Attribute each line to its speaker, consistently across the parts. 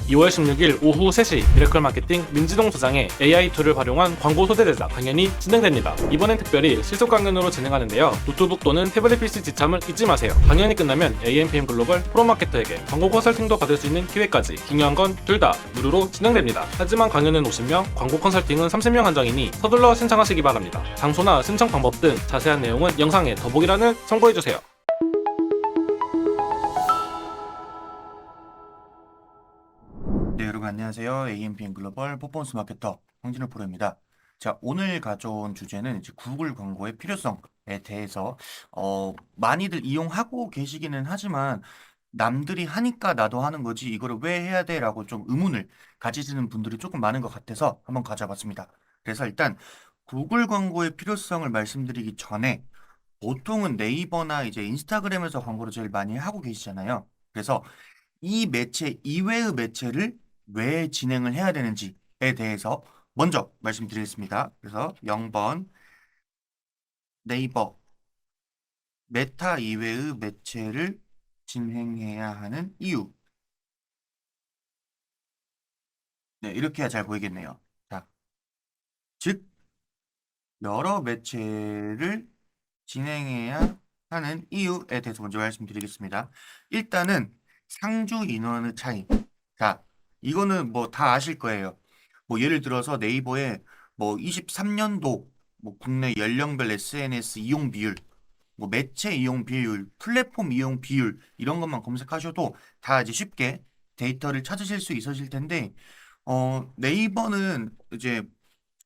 Speaker 1: 2월 16일 오후 3시 미래클 마케팅 민지동 소장의 AI 툴을 활용한 광고 소재 제작 강연이 진행됩니다. 이번엔 특별히 실속 강연으로 진행하는데요. 노트북 또는 태블릿 PC 지참을 잊지 마세요. 강연이 끝나면 AMPM 글로벌 프로마케터에게 광고 컨설팅도 받을 수 있는 기회까지, 중요한 건 둘 다 무료로 진행됩니다. 하지만 강연은 50명, 광고 컨설팅은 30명 한정이니 서둘러 신청하시기 바랍니다. 장소나 신청 방법 등 자세한 내용은 영상에 더보기란을 참고해주세요.
Speaker 2: 네, 여러분 안녕하세요. AMPM 글로벌 퍼포먼스 마케터 황진우 프로입니다. 자, 오늘 가져온 주제는 이제 구글 광고의 필요성에 대해서 많이들 이용하고 계시기는 하지만 남들이 하니까 나도 하는 거지 이거를 왜 해야 돼? 라고 좀 의문을 가지시는 분들이 조금 많은 것 같아서 한번 가져봤습니다. 그래서 일단 구글 광고의 필요성을 말씀드리기 전에 보통은 네이버나 이제 인스타그램에서 광고를 제일 많이 하고 계시잖아요. 그래서 이 매체 이외의 매체를 왜 진행을 해야 되는지에 대해서 먼저 말씀드리겠습니다. 그래서 0번 네이버 메타 이외의 매체를 진행해야 하는 이유. 네, 이렇게 해야 잘 보이겠네요. 자, 즉 여러 매체를 진행해야 하는 이유에 대해서 먼저 말씀드리겠습니다. 일단은 상주 인원의 차이. 자, 이거는 뭐 다 아실 거예요. 뭐 예를 들어서 네이버에 뭐 23년도 뭐 국내 연령별 SNS 이용 비율, 뭐 매체 이용 비율, 플랫폼 이용 비율 이런 것만 검색하셔도 다 이제 쉽게 데이터를 찾으실 수 있으실 텐데 네이버는 이제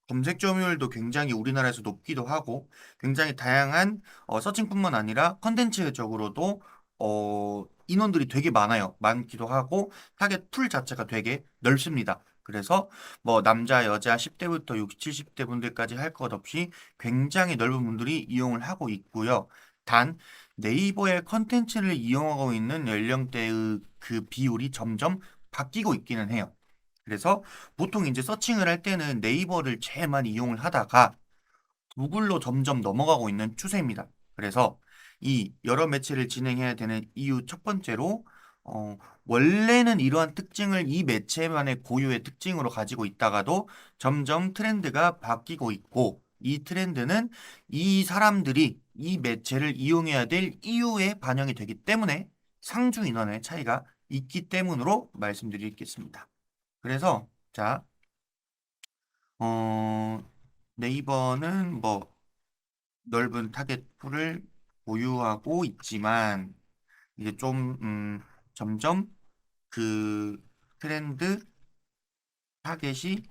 Speaker 2: 검색 점유율도 굉장히 우리나라에서 높기도 하고 굉장히 다양한 서칭뿐만 아니라 컨텐츠적으로도 인원들이 되게 많기도 하고 타겟 풀 자체가 되게 넓습니다. 그래서 뭐 남자, 여자 10대부터 60, 70대 분들까지 할 것 없이 굉장히 넓은 분들이 이용을 하고 있고요. 단 네이버의 컨텐츠를 이용하고 있는 연령대의 그 비율이 점점 바뀌고 있기는 해요. 그래서 보통 이제 서칭을 할 때는 네이버를 제일 많이 이용을 하다가 구글로 점점 넘어가고 있는 추세입니다. 그래서 이 여러 매체를 진행해야 되는 이유 첫 번째로 어, 원래는 이러한 특징을 이 매체만의 고유의 특징으로 가지고 있다가도 점점 트렌드가 바뀌고 있고 이 트렌드는 이 사람들이 이 매체를 이용해야 될 이유에 반영이 되기 때문에 상주 인원의 차이가 있기 때문으로 말씀드리겠습니다. 그래서 자, 어, 네이버는 뭐 넓은 타겟 풀을 보유하고 있지만 이제 좀 점점 그 트렌드 타겟이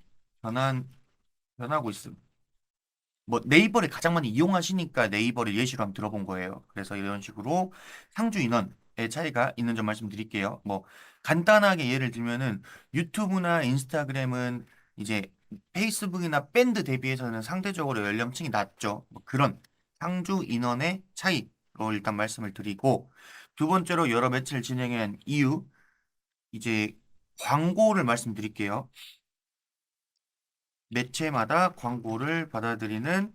Speaker 2: 변한 변하고 있습니다. 뭐 네이버를 가장 많이 이용하시니까 네이버를 예시로 한번 들어본 거예요. 그래서 이런 식으로 상주 인원의 차이가 있는 점 말씀드릴게요. 뭐 간단하게 예를 들면은 유튜브나 인스타그램은 이제 페이스북이나 밴드 대비해서는 상대적으로 연령층이 낮죠. 뭐 그런 상주 인원의 차이로 일단 말씀을 드리고 두 번째로 여러 매체를 진행한 이유 이제 광고를 말씀드릴게요. 매체마다 광고를 받아들이는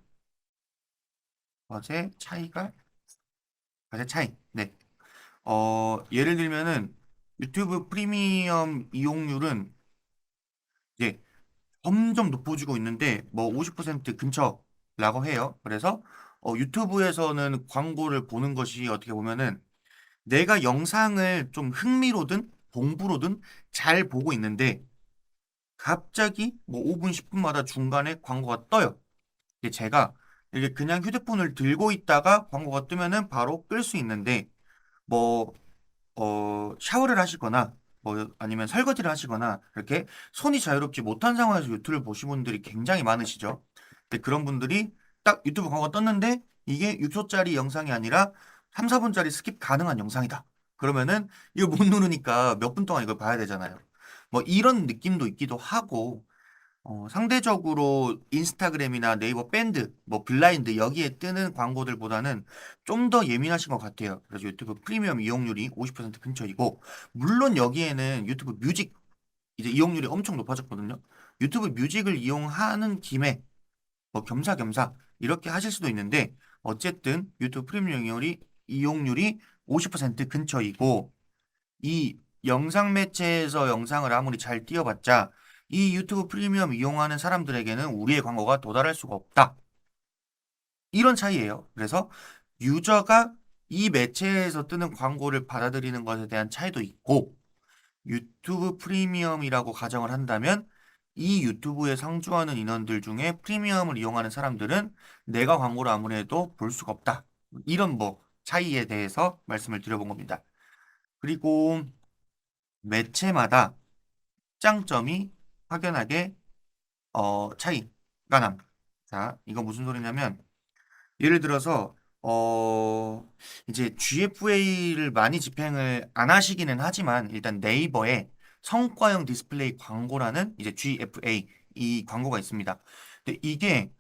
Speaker 2: 것의 차이가 가장 차이. 네. 예를 들면은 유튜브 프리미엄 이용률은 이제 점점 높아지고 있는데 뭐 50% 근처라고 해요. 그래서 유튜브에서는 광고를 보는 것이 어떻게 보면은 내가 영상을 좀 흥미로든 공부로든 잘 보고 있는데 갑자기 뭐 5분, 10분마다 중간에 광고가 떠요. 이게 제가 이게 그냥 휴대폰을 들고 있다가 광고가 뜨면은 바로 끌 수 있는데 뭐 샤워를 하시거나 뭐 아니면 설거지를 하시거나 이렇게 손이 자유롭지 못한 상황에서 유튜브를 보신 분들이 굉장히 많으시죠. 근데 그런 분들이 딱 유튜브 광고가 떴는데 이게 6초짜리 영상이 아니라 3, 4분짜리 스킵 가능한 영상이다. 그러면은 이거 못 누르니까 몇 분 동안 이걸 봐야 되잖아요. 뭐 이런 느낌도 있기도 하고 상대적으로 인스타그램이나 네이버 밴드, 뭐 블라인드 여기에 뜨는 광고들보다는 좀 더 예민하신 것 같아요. 그래서 유튜브 프리미엄 이용률이 50% 근처이고, 물론 여기에는 유튜브 뮤직 이제 이용률이 엄청 높아졌거든요. 유튜브 뮤직을 이용하는 김에 뭐 겸사겸사 이렇게 하실 수도 있는데, 어쨌든 유튜브 프리미엄 이용률이 50% 근처이고, 이 영상 매체에서 영상을 아무리 잘 띄워봤자 이 유튜브 프리미엄 이용하는 사람들에게는 우리의 광고가 도달할 수가 없다. 이런 차이예요. 그래서 유저가 이 매체에서 뜨는 광고를 받아들이는 것에 대한 차이도 있고, 유튜브 프리미엄이라고 가정을 한다면 이 유튜브에 상주하는 인원들 중에 프리미엄을 이용하는 사람들은 내가 광고를 아무리 해도 볼 수가 없다. 이런 뭐 차이에 대해서 말씀을 드려본 겁니다. 그리고 매체마다 장점이 확연하게 차이가 납니다. 자, 이거 무슨 소리냐면 예를 들어서 이제 GFA를 많이 집행을 안 하시기는 하지만 일단 네이버에 성과형 디스플레이 광고라는 이제 GFA 이 광고가 있습니다. 근데 이게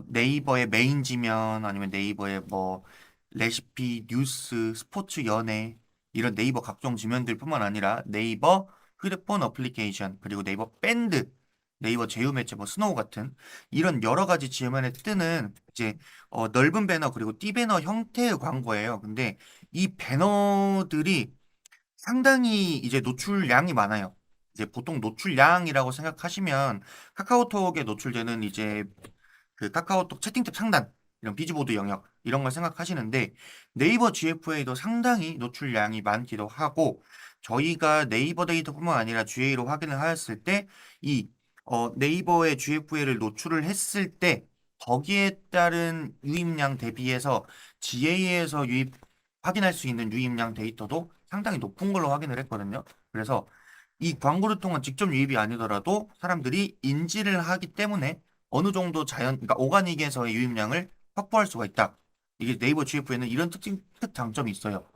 Speaker 2: 네이버의 메인 지면 아니면 네이버의 뭐 레시피, 뉴스, 스포츠, 연예 이런 네이버 각종 지면들뿐만 아니라 네이버 휴대폰 어플리케이션 그리고 네이버 밴드 네이버 제휴 매체 뭐 스노우 같은 이런 여러 가지 지면에 뜨는 이제 넓은 배너 그리고 띠배너 형태의 광고예요. 근데 이 배너들이 상당히 이제 노출량이 많아요. 이제 보통 노출량이라고 생각하시면 카카오톡에 노출되는 이제 그 카카오톡 채팅탭 상단 이런 비즈보드 영역 이런 걸 생각하시는데 네이버 GFA도 상당히 노출량이 많기도 하고 저희가 네이버 데이터뿐만 아니라 GA로 확인을 하였을 때 이 네이버의 GFA를 노출을 했을 때 거기에 따른 유입량 대비해서 GA에서 유입 확인할 수 있는 유입량 데이터도 상당히 높은 걸로 확인을 했거든요. 그래서 이 광고를 통한 직접 유입이 아니더라도 사람들이 인지를 하기 때문에 어느 정도 그러니까 오가닉에서의 유입량을 확보할 수가 있다. 이게 네이버 GF에는 이런 특장점이 있어요.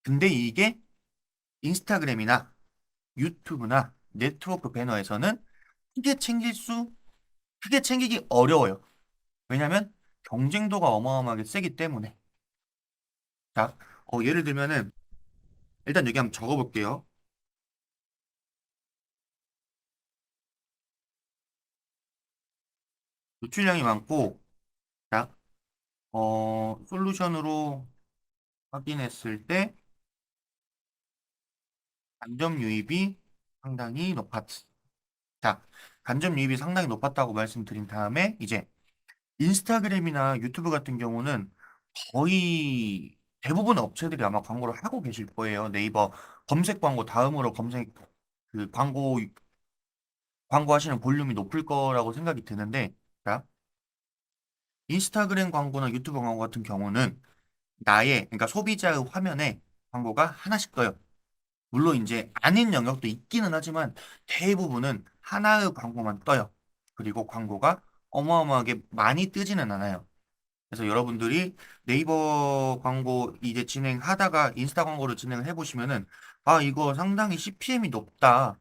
Speaker 2: 근데 이게 인스타그램이나 유튜브나 네트워크 배너에서는 크게 크게 챙기기 어려워요. 왜냐면 경쟁도가 어마어마하게 세기 때문에. 자, 예를 들면은 일단 여기 한번 적어볼게요. 노출량이 많고, 자, 솔루션으로 확인했을 때 간접 유입이 상당히 높았다. 자, 간접 유입이 상당히 높았다고 말씀드린 다음에 이제 인스타그램이나 유튜브 같은 경우는 거의 대부분 업체들이 아마 광고를 하고 계실 거예요. 네이버 검색 광고 다음으로 검색 그 광고하시는 볼륨이 높을 거라고 생각이 드는데, 자, 인스타그램 광고나 유튜브 광고 같은 경우는 그러니까 소비자의 화면에 광고가 하나씩 떠요. 물론 이제 아닌 영역도 있기는 하지만 대부분은 하나의 광고만 떠요. 그리고 광고가 어마어마하게 많이 뜨지는 않아요. 그래서 여러분들이 네이버 광고 이제 진행하다가 인스타 광고를 진행을 해보시면은 아, 이거 상당히 CPM이 높다.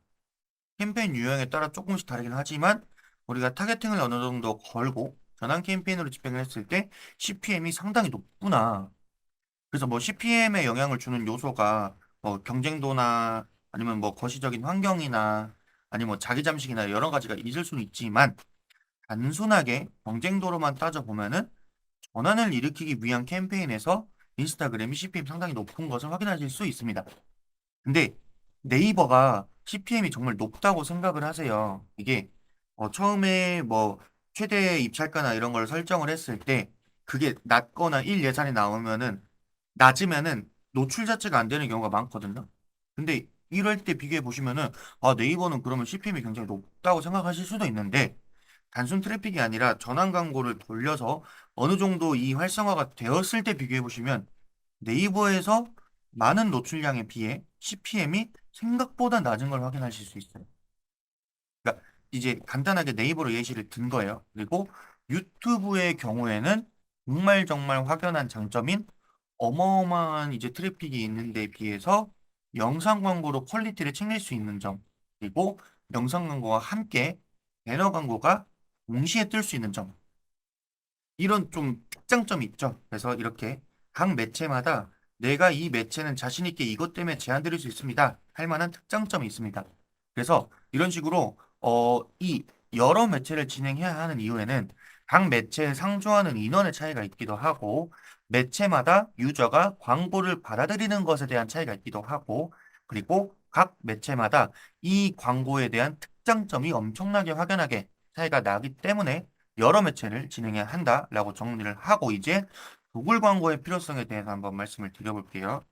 Speaker 2: 캠페인 유형에 따라 조금씩 다르긴 하지만 우리가 타겟팅을 어느 정도 걸고 전환 캠페인으로 집행을 했을 때 CPM이 상당히 높구나. 그래서 뭐 CPM에 영향을 주는 요소가 뭐 경쟁도나 아니면 뭐 거시적인 환경이나 아니면 뭐 자기 잠식이나 여러 가지가 있을 수는 있지만 단순하게 경쟁도로만 따져보면은 전환을 일으키기 위한 캠페인에서 인스타그램이 CPM 상당히 높은 것을 확인하실 수 있습니다. 근데 네이버가 CPM이 정말 높다고 생각을 하세요. 이게 처음에 뭐 최대 입찰가나 이런 걸 설정을 했을 때 그게 낮거나 1 예산이 나오면은 낮으면은 노출 자체가 안 되는 경우가 많거든요. 근데 이럴 때 비교해 보시면은 아, 네이버는 그러면 CPM이 굉장히 높다고 생각하실 수도 있는데 단순 트래픽이 아니라 전환 광고를 돌려서 어느 정도 이 활성화가 되었을 때 비교해 보시면 네이버에서 많은 노출량에 비해 CPM이 생각보다 낮은 걸 확인하실 수 있어요. 그러니까 이제 간단하게 네이버로 예시를 든 거예요. 그리고 유튜브의 경우에는 정말 확연한 장점인 어마어마한 이제 트래픽이 있는 데 비해서 영상 광고로 퀄리티를 챙길 수 있는 점, 그리고 영상 광고와 함께 배너 광고가 동시에 뜰 수 있는 점. 이런 좀 특장점이 있죠. 그래서 이렇게 각 매체마다 내가 이 매체는 자신 있게 이것 때문에 제안 드릴 수 있습니다. 할 만한 특장점이 있습니다. 그래서 이런 식으로 이 여러 매체를 진행해야 하는 이유에는 각 매체에 상주하는 인원의 차이가 있기도 하고 매체마다 유저가 광고를 받아들이는 것에 대한 차이가 있기도 하고 그리고 각 매체마다 이 광고에 대한 특장점이 엄청나게 확연하게 차이가 나기 때문에 여러 매체를 진행해야 한다라고 정리를 하고 이제 구글 광고의 필요성에 대해서 한번 말씀을 드려볼게요.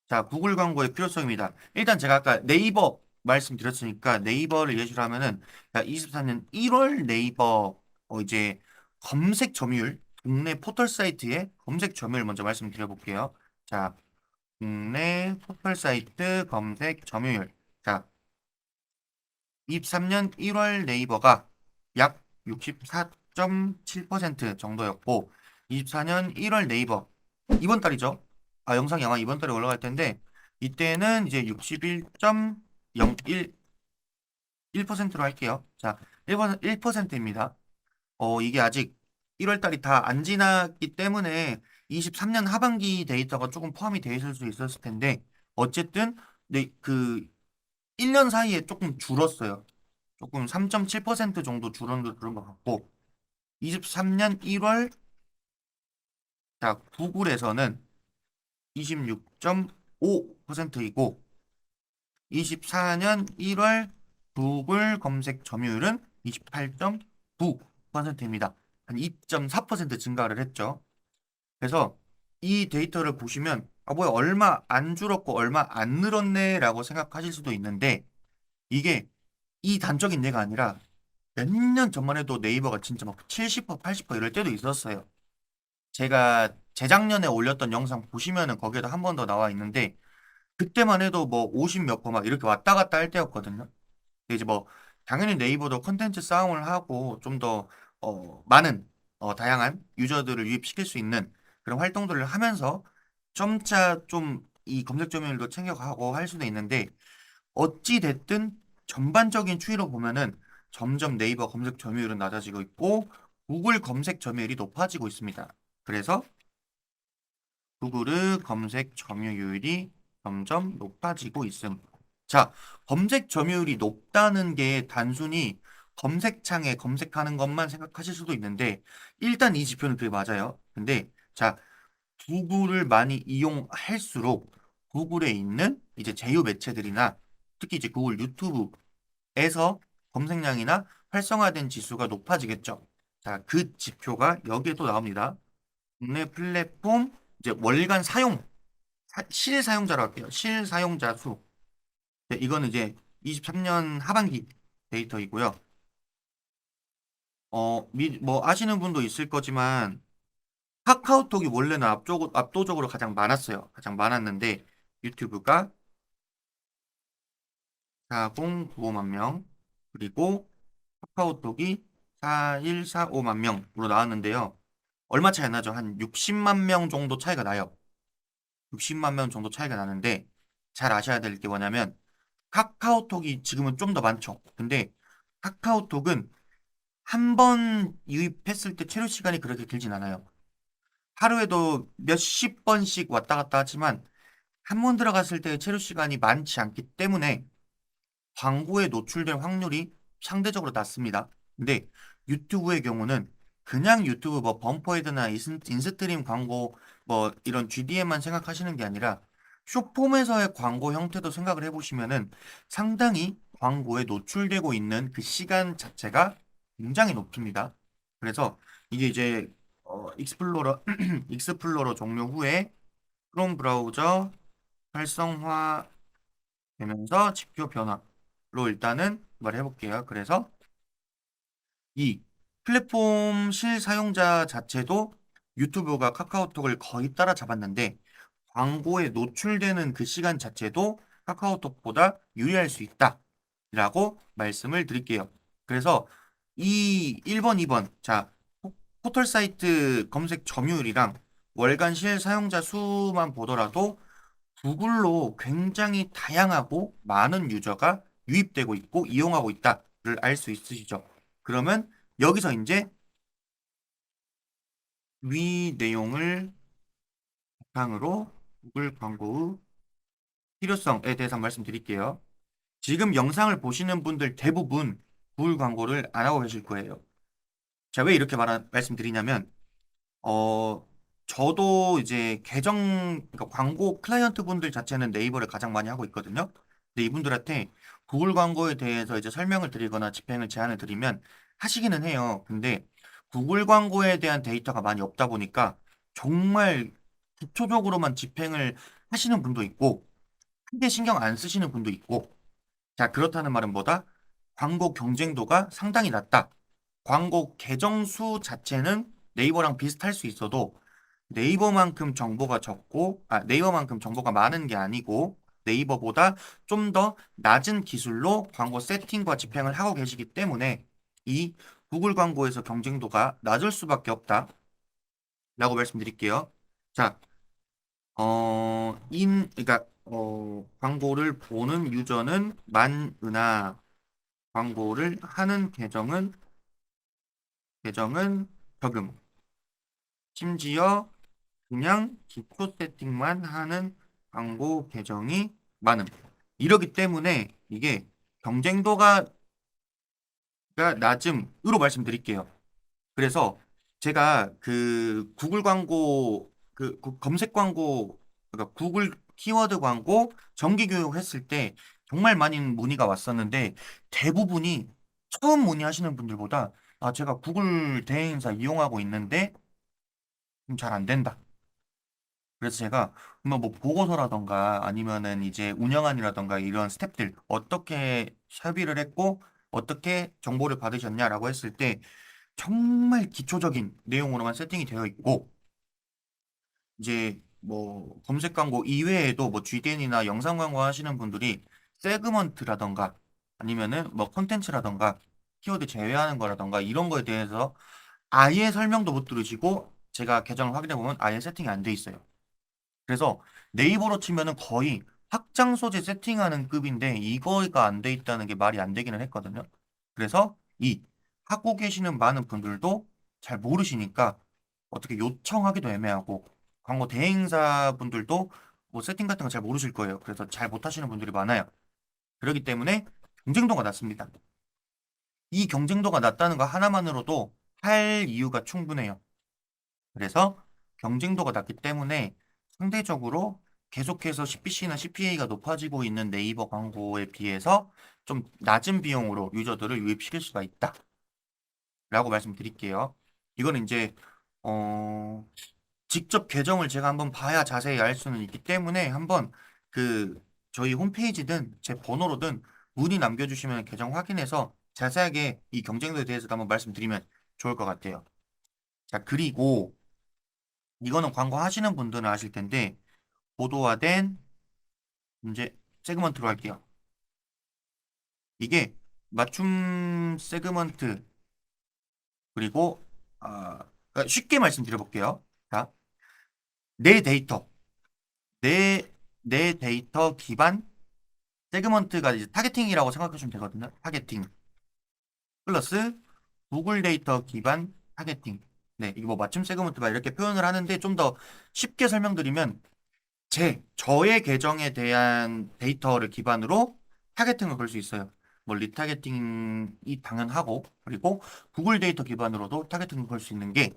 Speaker 2: 자, 구글 광고의 필요성입니다. 일단 제가 아까 네이버 말씀드렸으니까 네이버를 예시로 하면은 24년 1월 네이버 이제 검색 점유율 국내 포털 사이트의 검색 점유율 먼저 말씀드려볼게요. 자, 국내 포털 사이트 검색 점유율. 자, 23년 1월 네이버가 약 64.7% 정도였고 24년 1월 네이버 이번 달이죠. 아, 영상이 아마 이번 달에 올라갈 텐데 이때는 이제 61.01%로 할게요. 자, 1%입니다. 이게 아직 1월 달이 다 안 지났기 때문에 23년 하반기 데이터가 조금 포함이 돼 있을 수 있었을 텐데 어쨌든 네, 그 1년 사이에 조금 줄었어요. 조금 3.7% 정도 줄은 것 같고 23년 1월 자 구글에서는 26.5%이고 24년 1월 구글 검색 점유율은 28.9%입니다. 한 2.4% 증가를 했죠. 그래서 이 데이터를 보시면 뭐야 얼마 안 줄었고 얼마 안 늘었네라고 생각하실 수도 있는데 이게 이 단적인 예가 아니라 몇 년 전만 해도 네이버가 진짜 막 70%, 80% 이럴 때도 있었어요. 제가 재작년에 올렸던 영상 보시면은 거기에도 한 번 더 나와 있는데 그때만 해도 뭐 50 몇 퍼 막 이렇게 왔다 갔다 할 때였거든요. 근데 이제 뭐 당연히 네이버도 컨텐츠 싸움을 하고 좀 더 많은 다양한 유저들을 유입시킬 수 있는 그런 활동들을 하면서 점차 좀 이 검색 점유율도 챙겨가고 할 수도 있는데 어찌 됐든 전반적인 추이로 보면은 점점 네이버 검색 점유율은 낮아지고 있고 구글 검색 점유율이 높아지고 있습니다. 그래서 구글의 검색 점유율이 점점 높아지고 있음. 자, 검색 점유율이 높다는 게 단순히 검색창에 검색하는 것만 생각하실 수도 있는데 일단 이 지표는 그게 맞아요. 근데 자, 구글을 많이 이용할수록 구글에 있는 이제 제휴 매체들이나 특히 이제 구글 유튜브에서 검색량이나 활성화된 지수가 높아지겠죠. 자, 그 지표가 여기에 또 나옵니다. 국내 플랫폼 이제 월간 실사용자로 할게요. 실사용자 수. 네, 이거는 이제 23년 하반기 데이터이고요. 뭐 아시는 분도 있을 거지만 카카오톡이 원래는 압도적으로 가장 많았어요. 가장 많았는데 유튜브가 4095만 명, 그리고 카카오톡이 4145만 명으로 나왔는데요. 얼마 차이 안 나죠? 한 60만 명 정도 차이가 나요. 60만 명 정도 차이가 나는데 잘 아셔야 될 게 뭐냐면 카카오톡이 지금은 좀 더 많죠. 근데 카카오톡은 한 번 유입했을 때 체류 시간이 그렇게 길진 않아요. 하루에도 몇십 번씩 왔다 갔다 하지만 한 번 들어갔을 때 체류 시간이 많지 않기 때문에 광고에 노출될 확률이 상대적으로 낮습니다. 근데 유튜브의 경우는 그냥 유튜브 뭐 범퍼헤드나 인스트림 광고 뭐 이런 GDM만 생각하시는 게 아니라 숏폼에서의 광고 형태도 생각을 해보시면은 상당히 광고에 노출되고 있는 그 시간 자체가 굉장히 높습니다. 그래서 이게 이제 익스플로러 익스플로러 종료 후에 크롬 브라우저 활성화되면서 지표 변화로 일단은 말해볼게요. 그래서 이 플랫폼 실사용자 자체도 유튜브가 카카오톡을 거의 따라잡았는데 광고에 노출되는 그 시간 자체도 카카오톡보다 유리할 수 있다라고 말씀을 드릴게요. 그래서 이 1번, 2번 자 포털 사이트 검색 점유율이랑 월간 실사용자 수만 보더라도 구글로 굉장히 다양하고 많은 유저가 유입되고 있고 이용하고 있다를 알 수 있으시죠. 그러면 여기서 이제 위 내용을 바탕으로 구글 광고의 필요성에 대해서 말씀드릴게요. 지금 영상을 보시는 분들 대부분 구글 광고를 안 하고 계실 거예요. 자, 왜 이렇게 말씀드리냐면, 어, 저도 이제 그러니까 광고 클라이언트 분들 자체는 네이버를 가장 많이 하고 있거든요. 근데 이분들한테 구글 광고에 대해서 이제 설명을 드리거나 집행을 제안을 드리면 하시기는 해요. 근데 구글 광고에 대한 데이터가 많이 없다 보니까 정말 기초적으로만 집행을 하시는 분도 있고, 크게 신경 안 쓰시는 분도 있고, 자, 그렇다는 말은 뭐다? 광고 경쟁도가 상당히 낮다. 광고 계정 수 자체는 네이버랑 비슷할 수 있어도 네이버만큼 정보가 많은 게 아니고 네이버보다 좀 더 낮은 기술로 광고 세팅과 집행을 하고 계시기 때문에 이 구글 광고에서 경쟁도가 낮을 수밖에 없다라고 말씀드릴게요. 자, 광고를 보는 유저는 만으나 광고를 하는 계정은 적음. 심지어 그냥 기초 세팅만 하는 광고 계정이 많음. 이러기 때문에 이게 경쟁도가 낮음으로 말씀드릴게요. 그래서 제가 그 구글 광고, 검색 광고, 그러니까 구글 키워드 광고 정기 교육 했을 때 정말 많은 문의가 왔었는데 대부분이 처음 문의하시는 분들보다 제가 구글 대행사 이용하고 있는데 좀 잘 안 된다. 그래서 제가 뭐 보고서라던가 아니면은 이제 운영안이라던가 이런 스텝들 어떻게 협의를 했고 어떻게 정보를 받으셨냐라고 했을 때 정말 기초적인 내용으로만 세팅이 되어 있고 이제 뭐 검색 광고 이외에도 뭐 GDN이나 영상 광고 하시는 분들이 세그먼트라던가 아니면은 뭐 콘텐츠라던가 키워드 제외하는 거라던가 이런 거에 대해서 아예 설명도 못 들으시고 제가 계정을 확인해 보면 아예 세팅이 안 돼 있어요. 그래서 네이버로 치면은 거의 확장 소재 세팅하는 급인데 이거가 안 돼 있다는 게 말이 안 되기는 했거든요. 그래서 이 하고 계시는 많은 분들도 잘 모르시니까 어떻게 요청하기도 애매하고 광고 대행사 분들도 뭐 세팅 같은 거 잘 모르실 거예요. 그래서 잘 못하시는 분들이 많아요. 그렇기 때문에 경쟁도가 낮습니다. 이 경쟁도가 낮다는 거 하나만으로도 할 이유가 충분해요. 그래서 경쟁도가 낮기 때문에 상대적으로 계속해서 CPC나 CPA가 높아지고 있는 네이버 광고에 비해서 좀 낮은 비용으로 유저들을 유입시킬 수가 있다라고 말씀드릴게요. 이거는 이제 어, 직접 계정을 제가 한번 봐야 자세히 알 수는 있기 때문에 한번 그 저희 홈페이지든 제 번호로든 문의 남겨주시면 계정 확인해서 자세하게 이 경쟁도에 대해서도 한번 말씀드리면 좋을 것 같아요. 자, 그리고 이거는 광고 하시는 분들은 아실 텐데 고도화된 이제 세그먼트로 할게요. 이게 맞춤 세그먼트 그리고 그러니까 쉽게 말씀드려볼게요. 자, 내 데이터, 내, 내 데이터 기반 세그먼트가 이제 타겟팅이라고 생각하시면 되거든요. 타겟팅 플러스 구글 데이터 기반 타겟팅. 네, 이거 뭐 맞춤 세그먼트 막 이렇게 표현을 하는데 좀 더 쉽게 설명드리면 저의 계정에 대한 데이터를 기반으로 타겟팅을 걸 수 있어요. 뭐 리타겟팅이 당연하고 그리고 구글 데이터 기반으로도 타겟팅을 걸 수 있는 게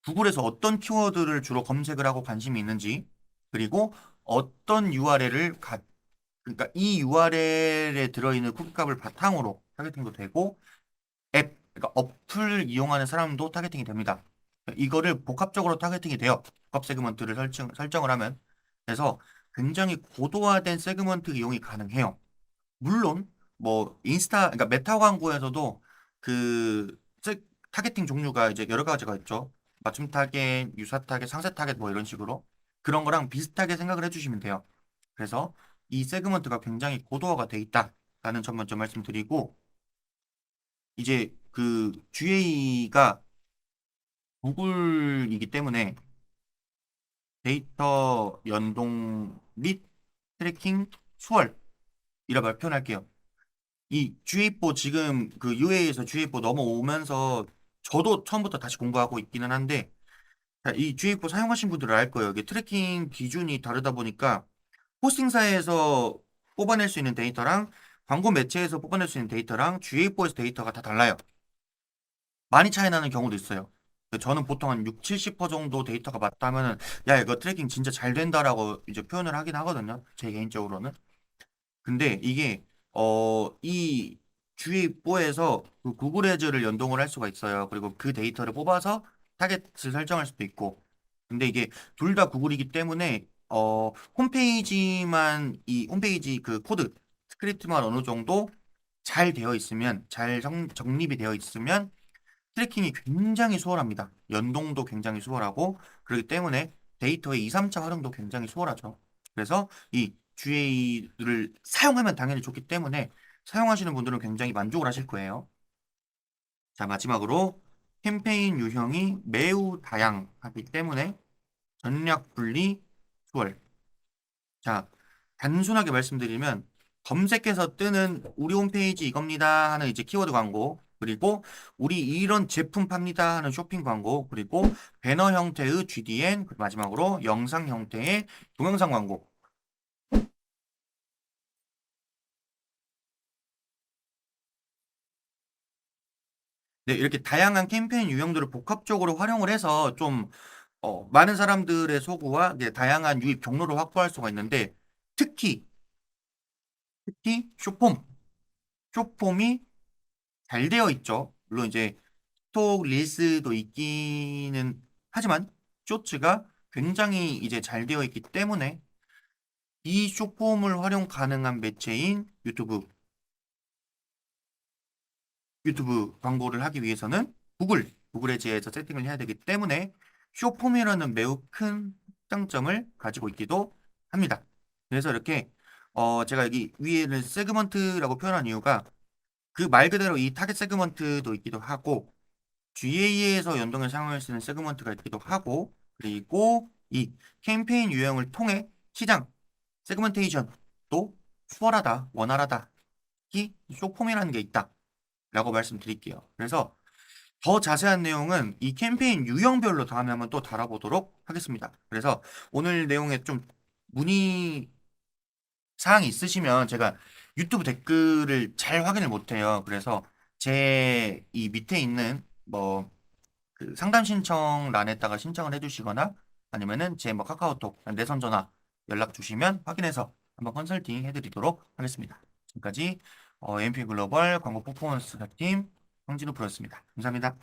Speaker 2: 구글에서 어떤 키워드를 주로 검색을 하고 관심이 있는지 그리고 어떤 그러니까 이 URL에 들어있는 쿠키값을 바탕으로 타겟팅도 되고 그러니까 어플을 이용하는 사람도 타겟팅이 됩니다. 이거를 복합적으로 타겟팅이 돼요. 복합 세그먼트를 설정을 하면. 그래서 굉장히 고도화된 세그먼트 이용이 가능해요. 물론 뭐 그러니까 메타 광고에서도 그 타겟팅 종류가 이제 여러 가지가 있죠. 맞춤 타겟, 유사 타겟, 상세 타겟 뭐 이런 식으로 그런 거랑 비슷하게 생각을 해주시면 돼요. 그래서 이 세그먼트가 굉장히 고도화가 돼 있다라는 점 먼저 말씀드리고 이제 그 GA가 구글이기 때문에 데이터 연동 및 트래킹 수월이라고 표현할게요. 이 GA4 지금 그 UA에서 GA4 넘어오면서 저도 처음부터 다시 공부하고 있기는 한데 자, 이 GA4 사용하신 분들은 알 거예요. 이게 트래킹 기준이 다르다 보니까 호스팅사에서 뽑아낼 수 있는 데이터랑 광고 매체에서 뽑아낼 수 있는 데이터랑 GA4에서 데이터가 다 달라요. 많이 차이 나는 경우도 있어요. 저는 보통 한 6, 70% 정도 데이터가 맞다면은 야 이거 트래킹 진짜 잘 된다라고 이제 표현을 하긴 하거든요. 제 개인적으로는. 근데 이게 이 주의보에서 그 구글 애즈를 연동을 할 수가 있어요. 그리고 그 데이터를 뽑아서 타겟을 설정할 수도 있고. 근데 이게 둘 다 구글이기 때문에 홈페이지만 이 홈페이지 그 코드 스크립트만 어느 정도 잘 되어 있으면 잘 정립이 되어 있으면 트래킹이 굉장히 수월합니다. 연동도 굉장히 수월하고 그렇기 때문에 데이터의 2, 3차 활용도 굉장히 수월하죠. 그래서 이 GA를 사용하면 당연히 좋기 때문에 사용하시는 분들은 굉장히 만족을 하실 거예요. 자, 마지막으로 캠페인 유형이 매우 다양하기 때문에 전략 분리 수월. 자, 단순하게 말씀드리면 검색해서 뜨는 우리 홈페이지 이겁니다 하는 이제 키워드 광고, 그리고 우리 이런 제품 팝니다 하는 쇼핑 광고, 그리고 배너 형태의 GDN, 마지막으로 영상 형태의 동영상 광고. 네, 이렇게 다양한 캠페인 유형들을 복합적으로 활용을 해서 좀 많은 사람들의 소구와 이제 다양한 유입 경로를 확보할 수가 있는데 특히 쇼폼이 잘 되어 있죠. 물론 이제 톡 릴스도 있기는 하지만 쇼츠가 굉장히 이제 잘 되어 있기 때문에 이 쇼폼을 활용 가능한 매체인 유튜브 광고를 하기 위해서는 구글 애지에서 세팅을 해야 되기 때문에 쇼폼이라는 매우 큰 장점을 가지고 있기도 합니다. 그래서 이렇게 제가 여기 위에는 세그먼트라고 표현한 이유가 그 말 그대로 이 타겟 세그먼트도 있기도 하고 GA에서 연동해서 사용할 수 있는 세그먼트가 있기도 하고 그리고 이 캠페인 유형을 통해 시장 세그먼테이션도 수월하다, 원활하다. 특히 쇼폼이라는 게 있다. 라고 말씀드릴게요. 그래서 더 자세한 내용은 이 캠페인 유형별로 다음에 한번 또 다뤄보도록 하겠습니다. 그래서 오늘 내용에 좀 문의 사항이 있으시면 제가 유튜브 댓글을 잘 확인을 못해요. 그래서 제 이 밑에 있는 뭐 그 상담 신청란에다가 신청을 해주시거나 아니면은 제 뭐 카카오톡 내선 전화 연락 주시면 확인해서 한번 컨설팅 해드리도록 하겠습니다. 지금까지 MP 글로벌 광고 퍼포먼스 팀 황진우 프로였습니다. 감사합니다.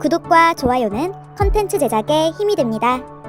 Speaker 3: 구독과 좋아요는 컨텐츠 제작에 힘이 됩니다.